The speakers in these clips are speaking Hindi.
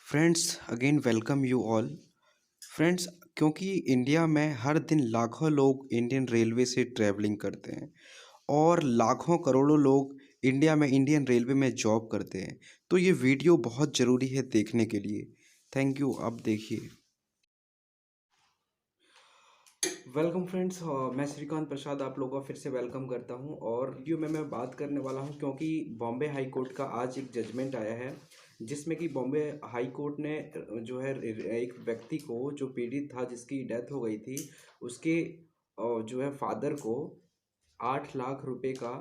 Friends again welcome you all. Friends, क्योंकि इंडिया में हर दिन लाखों लोग इंडियन रेलवे से ट्रैवलिंग करते हैं और लाखों करोड़ों लोग इंडिया में इंडियन रेलवे में जॉब करते हैं, तो ये वीडियो बहुत ज़रूरी है देखने के लिए। Thank you. अब देखिए। वेलकम फ्रेंड्स, मैं श्रीकांत प्रसाद आप लोगों का फिर से वेलकम करता हूं। और वीडियो में मैं बात करने वाला हूं क्योंकि बॉम्बे हाई कोर्ट का आज एक जजमेंट आया है, जिसमें कि बॉम्बे हाई कोर्ट ने जो है एक व्यक्ति को जो पीड़ित था, जिसकी डेथ हो गई थी, उसके जो है फादर को 8 लाख रुपए का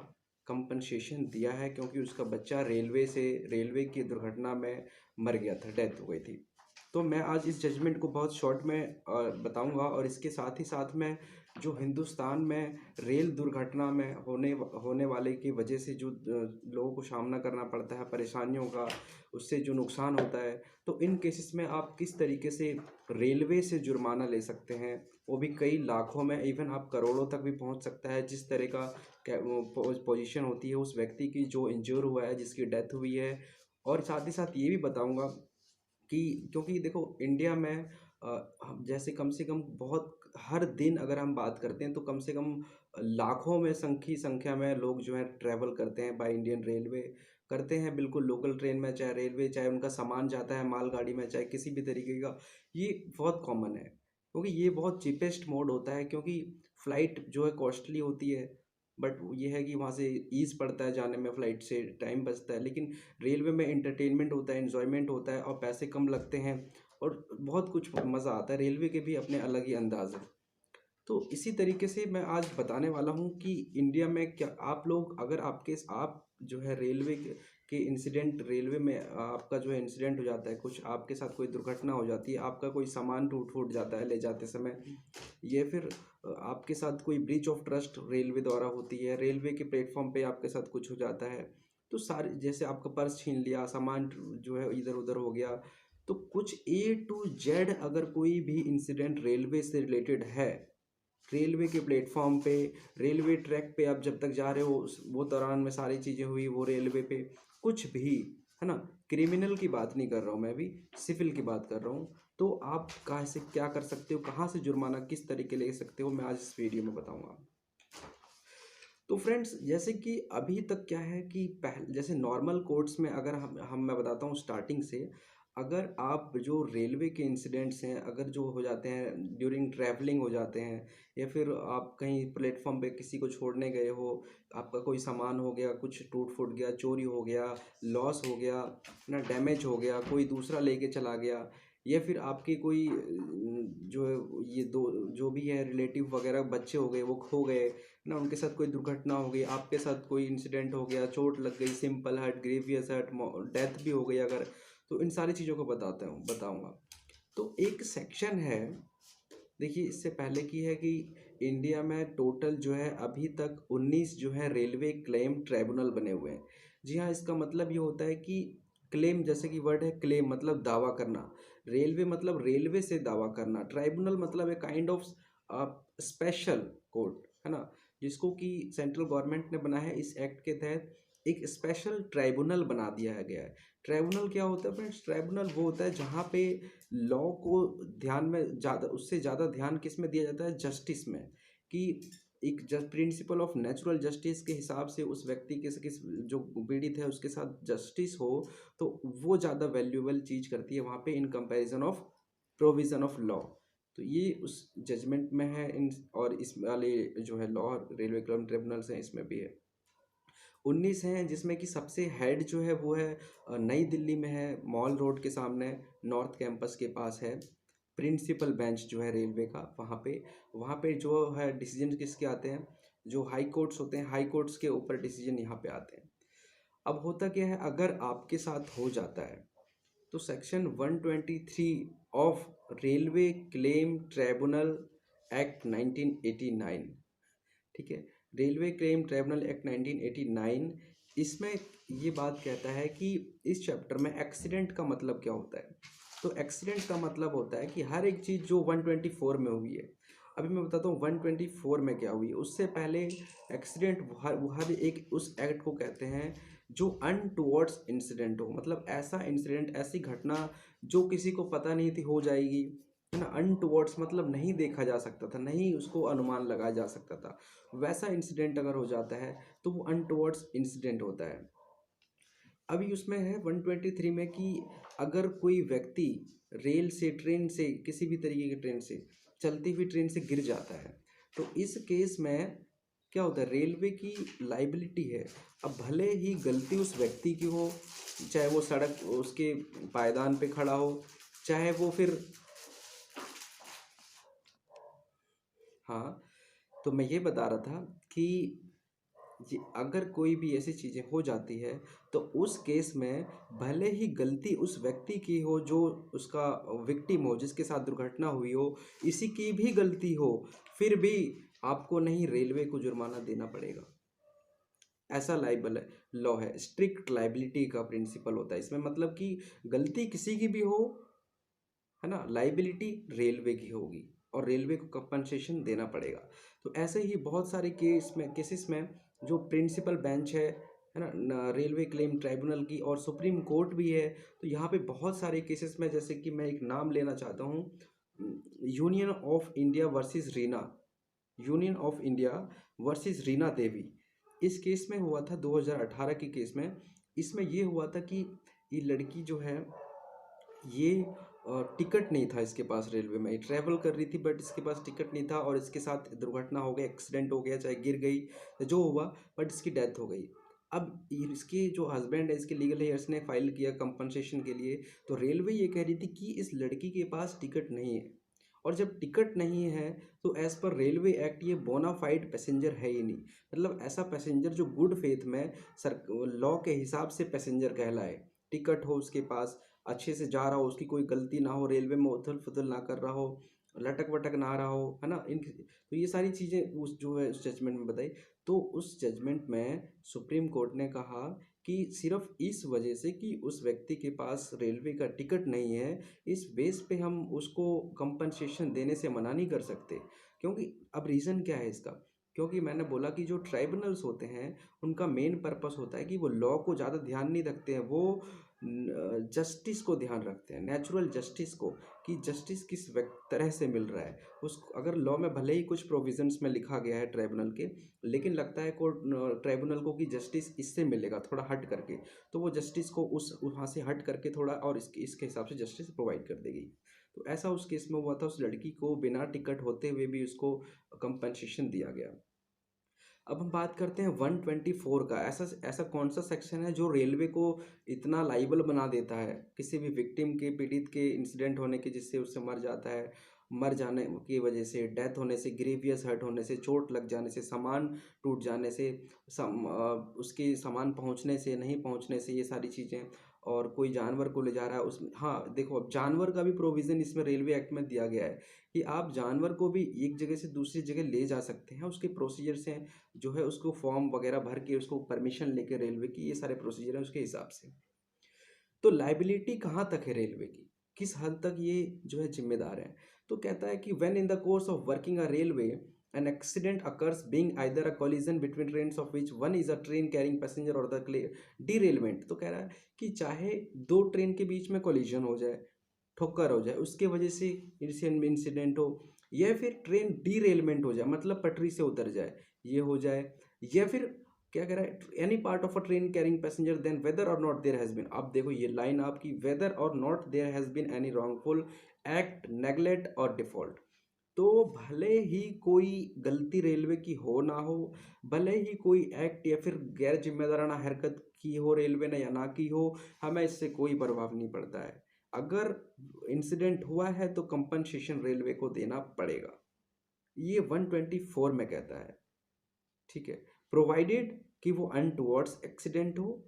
कंपनसेशन दिया है, क्योंकि उसका बच्चा रेलवे की दुर्घटना में मर गया था, डेथ हो गई थी। तो मैं आज इस जजमेंट को बहुत शॉर्ट में बताऊंगा, और इसके साथ ही साथ मैं जो हिंदुस्तान में रेल दुर्घटना में होने वाले की वजह से जो लोगों को सामना करना पड़ता है परेशानियों का, उससे जो नुकसान होता है, तो इन केसेस में आप किस तरीके से रेलवे से जुर्माना ले सकते हैं, वो भी कई लाखों में, इवन आप करोड़ों तक भी पहुंच सकता है। जिस तरह का पोजीशन होती है उस व्यक्ति की जो इंजर हुआ है, जिसकी डेथ हुई है। और साथ ही साथ ये भी बताऊंगा कि क्योंकि देखो इंडिया में हम जैसे कम से कम बहुत हर दिन अगर हम बात करते हैं तो कम से कम लाखों में संख्या में लोग जो है ट्रैवल करते हैं बाय इंडियन रेलवे, करते हैं बिल्कुल लोकल ट्रेन में, चाहे रेलवे, चाहे उनका सामान जाता है मालगाड़ी में, चाहे किसी भी तरीके का। ये बहुत कॉमन है क्योंकि ये बहुत चीपेस्ट मोड होता है, क्योंकि फ़्लाइट जो है कॉस्टली होती है, बट ये है कि वहाँ से ईज़ पड़ता है जाने में, फ़्लाइट से टाइम बचता है। लेकिन रेलवे में एंटरटेनमेंट होता है, एन्जॉयमेंट होता है, और पैसे कम लगते हैं, और बहुत कुछ मज़ा आता है। रेलवे के भी अपने अलग ही अंदाज़ है। तो इसी तरीके से मैं आज बताने वाला हूँ कि इंडिया में क्या आप लोग, अगर आप जो है के इंसिडेंट, रेलवे में आपका जो है इंसिडेंट हो जाता है, कुछ आपके साथ कोई दुर्घटना हो जाती है, आपका कोई सामान टूट फूट जाता है ले जाते समय, या फिर आपके साथ कोई ब्रीच ऑफ ट्रस्ट रेलवे द्वारा होती है, रेलवे के प्लेटफॉर्म पे आपके साथ कुछ हो जाता है, तो सारे, जैसे आपका पर्स छीन लिया, सामान जो है इधर उधर हो गया, तो कुछ A to Z अगर कोई भी इंसिडेंट रेलवे से रिलेटेड है, रेलवे के प्लेटफॉर्म पे, रेलवे ट्रैक पे आप जब तक जा रहे हो वो दौरान में सारी चीज़ें हुई, वो रेलवे पे कुछ भी, है ना, क्रिमिनल की बात नहीं कर रहा हूँ मैं, अभी सिविल की बात कर रहा हूँ, तो आप कहाँ से क्या कर सकते हो, कहाँ से जुर्माना किस तरीके ले सकते हो, मैं आज इस वीडियो में बताऊँगा। तो फ्रेंड्स, जैसे कि अभी तक क्या है कि पहले जैसे नॉर्मल कोर्ट्स में, अगर हम मैं बताता हूँ स्टार्टिंग से, अगर आप जो रेलवे के इंसिडेंट्स हैं, अगर जो हो जाते हैं ड्यूरिंग ट्रैवलिंग हो जाते हैं, या फिर आप कहीं प्लेटफॉर्म पे किसी को छोड़ने गए हो, आपका कोई सामान हो गया, कुछ टूट फूट गया, चोरी हो गया, लॉस हो गया ना, डैमेज हो गया, कोई दूसरा लेके चला गया, या फिर आपके कोई जो है ये दो जो भी है रिलेटिव वगैरह बच्चे हो गए, वो खो गए ना, उनके साथ कोई दुर्घटना हो गई, आपके साथ कोई इंसिडेंट हो गया, चोट लग गई, simple hurt, grievous hurt, death भी हो गई अगर, तो इन सारी चीज़ों को बताऊंगा। तो एक सेक्शन है, देखिए इससे पहले की है कि इंडिया में टोटल जो है अभी तक 19 जो है रेलवे क्लेम ट्राइब्यूनल बने हुए हैं। जी हाँ, इसका मतलब ये होता है कि क्लेम, जैसे कि वर्ड है क्लेम, मतलब दावा करना, रेलवे मतलब रेलवे से दावा करना, ट्राइब्यूनल मतलब a kind of special court, है ना, जिसको कि सेंट्रल गवर्नमेंट ने बना है इस एक्ट के तहत, एक स्पेशल ट्राइब्यूनल बना दिया गया है। ट्राइब्यूनल क्या होता है फ्रेंड्स? ट्राइब्यूनल वो होता है जहाँ पे लॉ को ध्यान में ज़्यादा, उससे ज़्यादा ध्यान किस में दिया जाता है? जस्टिस में, कि एक प्रिंसिपल ऑफ नेचुरल जस्टिस के हिसाब से उस व्यक्ति के किस जो पीड़ित है उसके साथ जस्टिस हो, तो वो ज़्यादा वैल्यूएबल चीज़ करती है वहाँ पे, in comparison of provision of law. तो ये उस जजमेंट में है, इन और इस वाले जो है लॉ रेलवे क्राउन ट्रिब्यूनल्स हैं, इसमें भी है। 19 हैं, जिसमें कि सबसे हेड जो है वो है नई दिल्ली में है, मॉल रोड के सामने, नॉर्थ कैंपस के पास है। प्रिंसिपल बेंच जो है रेलवे का, वहाँ पे जो है डिसीजन किसके आते हैं? जो हाई कोर्ट्स होते हैं, हाई कोर्ट्स के ऊपर डिसीजन यहाँ पे आते हैं। अब होता क्या है, अगर आपके साथ हो जाता है, तो section 123 of railway claim tribunal act 1989, ठीक है, रेलवे क्लेम ट्राइब्यूनल एक्ट 1989, इसमें ये बात कहता है कि इस चैप्टर में एक्सीडेंट का मतलब क्या होता है। तो एक्सीडेंट का मतलब होता है कि हर एक चीज़ जो 124 में हुई है, अभी मैं बताता हूँ 124 में क्या हुई है, उससे पहले एक्सीडेंट, वो हर एक उस एक्ट को कहते हैं जो अनटुवर्ड्स इंसिडेंट हो, मतलब ऐसा इंसिडेंट, ऐसी घटना जो किसी को पता नहीं थी हो जाएगी, है ना। अनटुवर्ड्स मतलब नहीं देखा जा सकता था, नहीं उसको अनुमान लगाया जा सकता था, वैसा इंसिडेंट अगर हो जाता है तो वो अनटुवर्ड्स इंसिडेंट होता है। अभी उसमें है 123 में कि अगर कोई व्यक्ति रेल से, ट्रेन से, किसी भी तरीके की ट्रेन से, चलती हुई ट्रेन से गिर जाता है, तो इस केस में क्या होता है, रेलवे की लाइबिलिटी है। अब भले ही गलती उस व्यक्ति की हो, चाहे वो सड़क उसके पायदान पे खड़ा हो, चाहे वो फिर, हाँ, तो मैं ये बता रहा था कि ये अगर कोई भी ऐसी चीज़ें हो जाती है तो उस केस में भले ही गलती उस व्यक्ति की हो जो उसका विक्टिम हो, जिसके साथ दुर्घटना हुई हो, इसी की भी गलती हो, फिर भी आपको नहीं, रेलवे को जुर्माना देना पड़ेगा। ऐसा लाइबल है, लॉ है, स्ट्रिक्ट लाइबिलिटी का प्रिंसिपल होता है इसमें। मतलब कि गलती किसी की भी हो, है ना, लाइबिलिटी रेलवे की होगी और रेलवे को कंपनसेशन देना पड़ेगा। तो ऐसे ही बहुत सारे केसेस में जो प्रिंसिपल बेंच है ना, रेलवे क्लेम ट्राइब्यूनल की, और सुप्रीम कोर्ट भी है। तो यहाँ पे बहुत सारे केसेस में, जैसे कि मैं एक नाम लेना चाहता हूँ, Union of India versus Reena, Union of India versus Reena Devi. इस केस में हुआ था 2018 के केस में। इसमें ये हुआ था कि ये लड़की जो है, ये टिकट नहीं था इसके पास, रेलवे में ट्रैवल कर रही थी बट इसके पास टिकट नहीं था, और इसके साथ दुर्घटना हो गई, एक्सीडेंट हो गया, चाहे गिर गई जो हुआ, बट इसकी डेथ हो गई। अब इसके जो हस्बैंड है, इसके लीगल हेयर्स ने फाइल किया कंपनसेशन के लिए। तो रेलवे ये कह रही थी कि इस लड़की के पास टिकट नहीं है, और जब टिकट नहीं है तो एज पर रेलवे एक्ट ये बोनाफाइड पैसेंजर है ही नहीं। मतलब ऐसा पैसेंजर जो गुड फेथ में सर लॉ के हिसाब से पैसेंजर कहलाए, टिकट हो उसके पास, अच्छे से जा रहा हो, उसकी कोई गलती ना हो, रेलवे में उथल पुथल ना कर रहा हो, लटक वटक ना रहा हो, है ना। इन तो ये सारी चीज़ें उस जो है उस जजमेंट में बताई। तो उस जजमेंट में सुप्रीम कोर्ट ने कहा कि सिर्फ इस वजह से कि उस व्यक्ति के पास रेलवे का टिकट नहीं है, इस बेस पे हम उसको कंपनसेशन देने से मना नहीं कर सकते। क्योंकि अब रीज़न क्या है इसका, क्योंकि मैंने बोला कि जो ट्राइब्यूनल्स होते हैं उनका मेन पर्पस होता है कि वो लॉ को ज़्यादा ध्यान नहीं रखते हैं, वो जस्टिस को ध्यान रखते हैं, नेचुरल जस्टिस को, कि जस्टिस किस तरह से मिल रहा है। उस अगर लॉ में भले ही कुछ प्रोविजंस में लिखा गया है ट्राइब्यूनल के, लेकिन लगता है कोर्ट ट्राइब्यूनल को कि जस्टिस इससे मिलेगा थोड़ा हट करके, तो वो जस्टिस को उस वहाँ से हट करके थोड़ा और इसके हिसाब से जस्टिस प्रोवाइड कर देगी। तो ऐसा उस केस में हुआ था, उस लड़की को बिना टिकट होते हुए भी उसको कंपनसेशन दिया गया। अब हम बात करते हैं 124 का। ऐसा ऐसा कौन सा सेक्शन है जो रेलवे को इतना लाइबल बना देता है किसी भी विक्टिम के, पीड़ित के इंसिडेंट होने के, जिससे उससे मर जाता है, मर जाने की वजह से, डेथ होने से, ग्रेवियस हर्ट होने से, चोट लग जाने से, सामान टूट जाने से, उसके सामान पहुंचने से, नहीं पहुंचने से, ये सारी चीज़ें, और कोई जानवर को ले जा रहा है उसमें। हाँ देखो, अब जानवर का भी प्रोविज़न इसमें रेलवे एक्ट में दिया गया है कि आप जानवर को भी एक जगह से दूसरी जगह ले जा सकते हैं, उसके प्रोसीजर्स हैं, जो है उसको फॉर्म वगैरह भर के उसको परमिशन लेके रेलवे की, ये सारे प्रोसीजर हैं उसके हिसाब से। तो लाइबिलिटी कहाँ तक है रेलवे की, किस हद तक ये जो है जिम्मेदार है। तो कहता है कि when in the course of working a railway an accident occurs being either a collision between trains of which one is a train carrying passenger और द डीरेलमेंट। तो कह रहा है कि चाहे दो ट्रेन के बीच में कोलिजन हो जाए, ठोकर हो जाए, उसके वजह से इंसिडेंट हो, या फिर ट्रेन डीरेलमेंट हो जाए, मतलब पटरी से उतर जाए, ये हो जाए, या फिर क्या कह रहा है, any part of a train carrying passenger, then whether or not there has been. अब देखो ये लाइन आपकी, whether or not there has been any wrongful act, neglect or default. तो भले ही कोई गलती रेलवे की हो ना हो, भले ही कोई एक्ट या फिर गैर जिम्मेदाराना हरकत की हो रेलवे ने या ना की हो, हमें इससे कोई प्रभाव नहीं पड़ता है। अगर इंसिडेंट हुआ है तो कंपनसेशन रेलवे को देना पड़ेगा, ये 124 में कहता है। ठीक है, प्रोवाइडेड कि वो अनटुवर्ड्स एक्सीडेंट हो,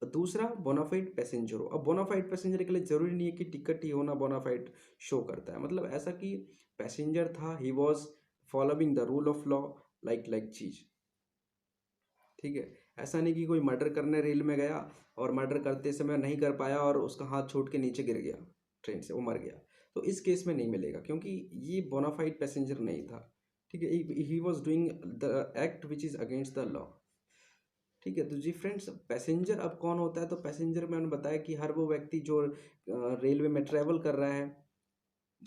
दूसरा बोनाफाइड पैसेंजर हो। अब बोनाफाइड पैसेंजर के लिए जरूरी नहीं है कि टिकट ही होना बोनाफाइड शो करता है, मतलब ऐसा कि पैसेंजर था, he was following the rule of law, like चीज। ठीक है, ऐसा नहीं कि कोई मर्डर करने रेल में गया और मर्डर करते समय नहीं कर पाया और उसका हाथ छूट के नीचे गिर गया ट्रेन से, वो मर गया। तो इस केस में नहीं मिलेगा क्योंकि ये बोनाफाइड पैसेंजर नहीं था। ठीक है, he was doing the act which is against the law. ठीक है। तो जी फ्रेंड्स, पैसेंजर अब कौन होता है? तो पैसेंजर मैंने बताया कि हर वो व्यक्ति जो रेलवे में ट्रेवल कर रहा है,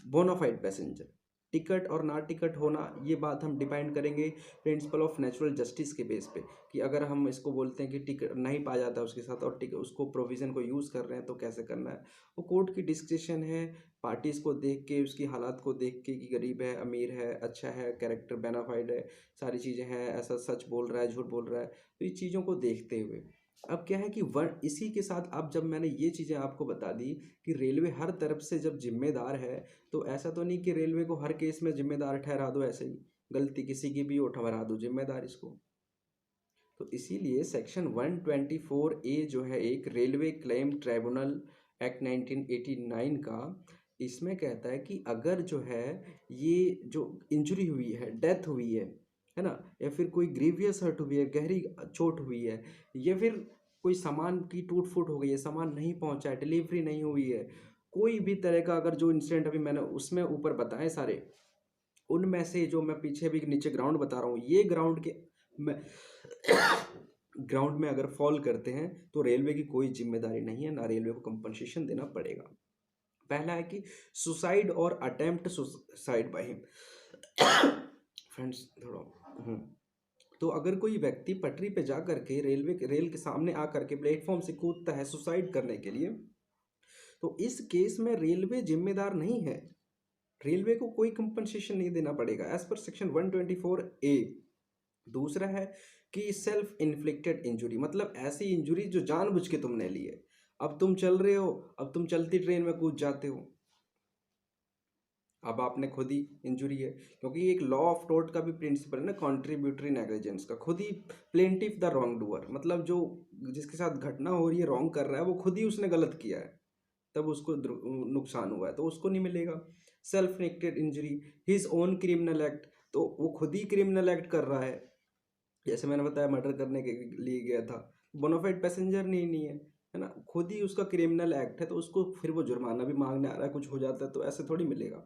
बोनाफाइड पैसेंजर। टिकट और ना टिकट होना, ये बात हम डिपेंड करेंगे प्रिंसिपल ऑफ नेचुरल जस्टिस के बेस पे, कि अगर हम इसको बोलते हैं कि टिकट नहीं पाया जाता उसके साथ और टिकट उसको प्रोविज़न को यूज़ कर रहे हैं तो कैसे करना है, वो कोर्ट की डिस्क्रिप्शन है। पार्टीज़ को देख के, उसकी हालात को देख के कि गरीब है, अमीर है, अच्छा है, कैरेक्टर बेनाफाइड है, सारी चीज़ें हैं, ऐसा सच बोल रहा है, झूठ बोल रहा है, तो ये चीज़ों को देखते हुए अब क्या है कि वन इसी के साथ अब जब मैंने ये चीज़ें आपको बता दी कि रेलवे हर तरफ से जब जिम्मेदार है, तो ऐसा तो नहीं कि रेलवे को हर केस में जिम्मेदार ठहरा दो, ऐसे ही गलती किसी की भी ठहरा दो जिम्मेदार इसको। तो इसीलिए सेक्शन 124 ए जो है एक रेलवे क्लेम ट्राइब्यूनल एक्ट 1989 का, इसमें कहता है कि अगर जो है ये जो इंजरी हुई है, डेथ हुई है ना, या फिर कोई ग्रीवियस हर्ट हुई है, गहरी चोट हुई है, या फिर कोई सामान की टूट फूट हो गई है, सामान नहीं पहुंचा है, डिलीवरी नहीं हुई है, कोई भी तरह का अगर जो इंसिडेंट अभी मैंने उसमें ऊपर बताए सारे, उनमें से जो मैं पीछे भी नीचे ग्राउंड बता रहा हूँ, ये ग्राउंड के मैं ग्राउंड में अगर फॉल करते हैं तो रेलवे की कोई जिम्मेदारी नहीं है, ना रेलवे को कंपनसेशन देना पड़ेगा। पहला है कि सुसाइड और attempt suicide by him. Friends थोड़ा तो अगर कोई व्यक्ति पटरी पे जा करके रेल के सामने आ करके प्लेटफॉर्म से कूदता है सुसाइड करने के लिए, तो इस केस में रेलवे जिम्मेदार नहीं है, रेलवे को कोई कंपनसेशन नहीं देना पड़ेगा एज पर सेक्शन 124 ए। दूसरा है कि सेल्फ इन्फ्लिक्टेड इंजुरी, मतलब ऐसी इंजुरी जो जानबूझ के तुमने ली है। अब तुम चल रहे हो, अब तुम चलती ट्रेन में कूद जाते हो, अब आपने खुद ही इंजुरी है, क्योंकि एक लॉ ऑफ टोर्ट का भी प्रिंसिपल है ना, कॉन्ट्रीब्यूटरी नेग्लिजेंस का, खुद ही प्लेंटिफ द रॉन्ग डूअर, मतलब जो जिसके साथ घटना हो रही है, रॉन्ग कर रहा है, वो खुद ही उसने गलत किया है, तब उसको नुकसान हुआ है, तो उसको नहीं मिलेगा। Self inflicted injury, his own criminal act, तो वो खुद ही क्रिमिनल एक्ट कर रहा है, जैसे मैंने बताया मर्डर करने के लिए गया था, बोनाफाइड पैसेंजर नहीं है ना, खुद ही उसका क्रिमिनल एक्ट है, तो उसको फिर वो जुर्माना भी मांगने आ रहा है, कुछ हो जाता है तो ऐसे थोड़ी मिलेगा।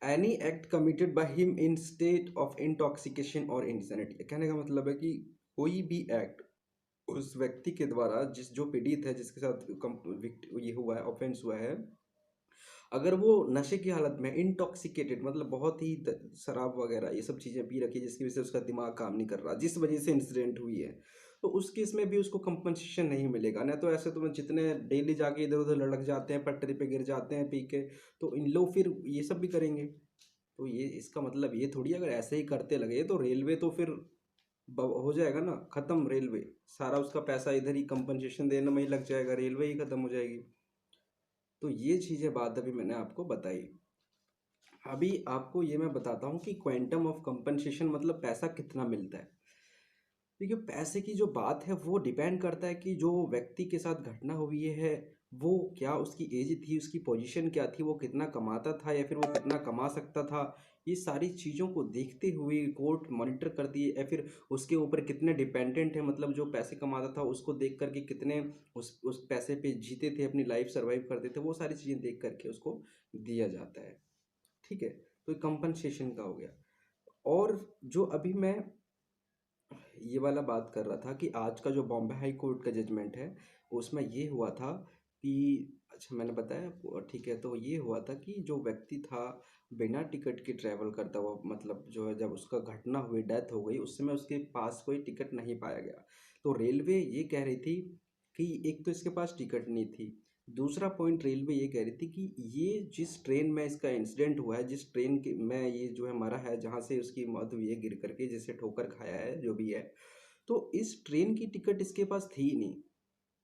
Any act committed by him in state of intoxication और इंसैनिटी, कहने का मतलब है कि कोई भी एक्ट उस व्यक्ति के द्वारा जो पीड़ित है, जिसके साथ ये हुआ है, ऑफेंस हुआ है, अगर वो नशे की हालत में इंटॉक्सिकेटेड, मतलब बहुत ही शराब वगैरह ये सब चीज़ें पी रखी है, जिसकी वजह से उसका दिमाग काम नहीं कर रहा, जिस वजह से इंसिडेंट हुई है, तो उस केस में भी उसको कंपनसेशन नहीं मिलेगा। ना तो ऐसे तो जितने डेली जाके इधर उधर लड़क जाते हैं, पटरी पे गिर जाते हैं पी के, तो इन लोग फिर ये सब भी करेंगे। तो ये इसका मतलब ये थोड़ी, अगर ऐसे ही करते लगे तो रेलवे तो फिर हो जाएगा ना खत्म, रेलवे सारा उसका पैसा इधर ही कंपनसेशन देने में ही लग जाएगा, रेलवे ही खत्म हो जाएगी। तो ये चीज़ें बात अभी मैंने आपको बताई। अभी आपको ये मैं बताता हूँ कि क्वांटम ऑफ कंपनसेशन मतलब पैसा कितना मिलता है। देखिए, पैसे की जो बात है वो डिपेंड करता है कि जो व्यक्ति के साथ घटना हुई है, वो क्या उसकी एज थी, उसकी पोजीशन क्या थी, वो कितना कमाता था या फिर वो कितना कमा सकता था। ये सारी चीज़ों को देखते हुए कोर्ट मॉनिटर करती है, या फिर उसके ऊपर कितने डिपेंडेंट है, मतलब जो पैसे कमाता था उसको देख करके कितने उस पैसे पे जीते थे, अपनी लाइफ सर्वाइव करते थे, वो सारी चीज़ें देख करके उसको दिया जाता है। ठीक है, तो कंपनसेशन का हो गया। और जो अभी मैं ये वाला बात कर रहा था कि आज का जो बॉम्बे हाई कोर्ट का जजमेंट है, उसमें ये हुआ था कि, अच्छा मैंने बताया आपको, ठीक है, तो ये हुआ था कि जो व्यक्ति था बिना टिकट के ट्रैवल करता हुआ, मतलब जो है जब उसका घटना हुई, डेथ हो गई, उस समय उसके पास कोई टिकट नहीं पाया गया, तो रेलवे ये कह रही थी कि एक तो इसके पास टिकट नहीं थी, दूसरा पॉइंट रेलवे ये कह रही थी कि ये जिस ट्रेन में इसका इंसिडेंट हुआ है, जिस ट्रेन के में ये जो है मरा है, जहाँ से उसकी मौत हुई है गिर करके, जिसे ठोकर खाया है, जो भी है, तो इस ट्रेन की टिकट इसके पास थी ही नहीं।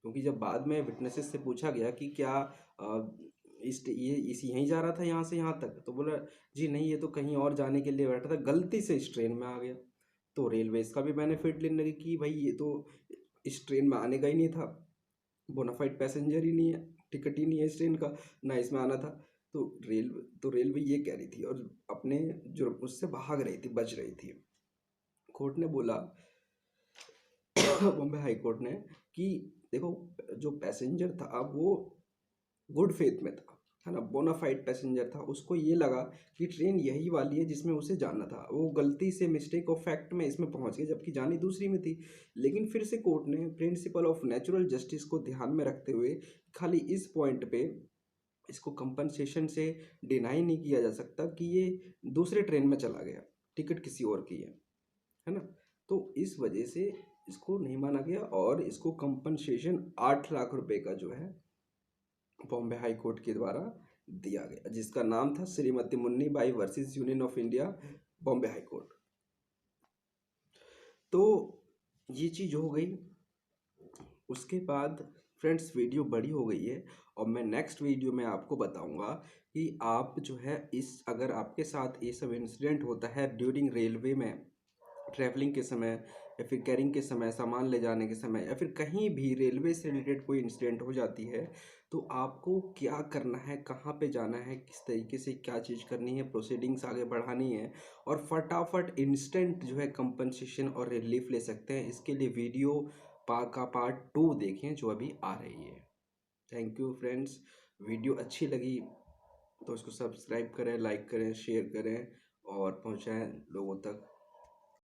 क्योंकि जब बाद में विटनेसेस से पूछा गया कि क्या ये इस यहीं जा रहा था यहाँ से यहाँ तक, तो बोला जी नहीं, ये तो कहीं और जाने के लिए बैठा था, गलती से इस ट्रेन में आ गया। तो रेलवे इसका भी बेनिफिट लेने लगी कि भाई ये तो इस ट्रेन में आने का ही नहीं था, बोनाफाइड पैसेंजर ही नहीं है, टिकट ही नहीं है इस ट्रेन का, ना इसमें आना था। तो रेलवे ये कह रही थी और अपने जो उससे भाग रही थी, बच रही थी। कोर्ट ने बोला बॉम्बे हाई कोर्ट ने कि देखो, जो पैसेंजर था वो गुड फेथ में था, था ना, बोनाफाइड पैसेंजर था, उसको ये लगा कि ट्रेन यही वाली है जिसमें उसे जाना था। वो गलती से मिस्टेक ऑफ फैक्ट में इसमें पहुंच गया, जबकि जानी दूसरी में थी। लेकिन फिर से कोर्ट ने प्रिंसिपल ऑफ नेचुरल जस्टिस को ध्यान में रखते हुए खाली इस पॉइंट पे इसको कंपनसेशन से डिनाई नहीं किया जा सकता कि ये दूसरे ट्रेन में चला गया, टिकट किसी और की है ना। तो इस वजह से इसको नहीं माना गया और इसको कंपनसेशन 8 लाख रुपए का जो है बॉम्बे हाई कोर्ट के द्वारा दिया गया, जिसका नाम था Shrimati Munni Bai versus union of India, Bombay high court. तो ये चीज़ हो गई। उसके बाद फ्रेंड्स वीडियो बड़ी हो गई है और मैं नेक्स्ट वीडियो में आपको बताऊंगा कि आप जो है इस अगर आपके साथ ये सब इंसिडेंट होता है ड्यूरिंग रेलवे में ट्रैवलिंग के समय या फिर कैरिंग के समय, सामान ले जाने के समय, या फिर कहीं भी रेलवे से रिलेटेड कोई इंसिडेंट हो जाती है, तो आपको क्या करना है, कहाँ पे जाना है, किस तरीके से क्या चीज़ करनी है, प्रोसीडिंग्स आगे बढ़ानी है और फटाफट इंस्टेंट जो है कंपनसेशन और रिलीफ ले सकते हैं। इसके लिए वीडियो का पार्ट 2 देखें जो अभी आ रही है। Thank you friends. वीडियो अच्छी लगी तो इसको सब्सक्राइब करें, लाइक करें, शेयर करें और पहुंचाएं लोगों तक।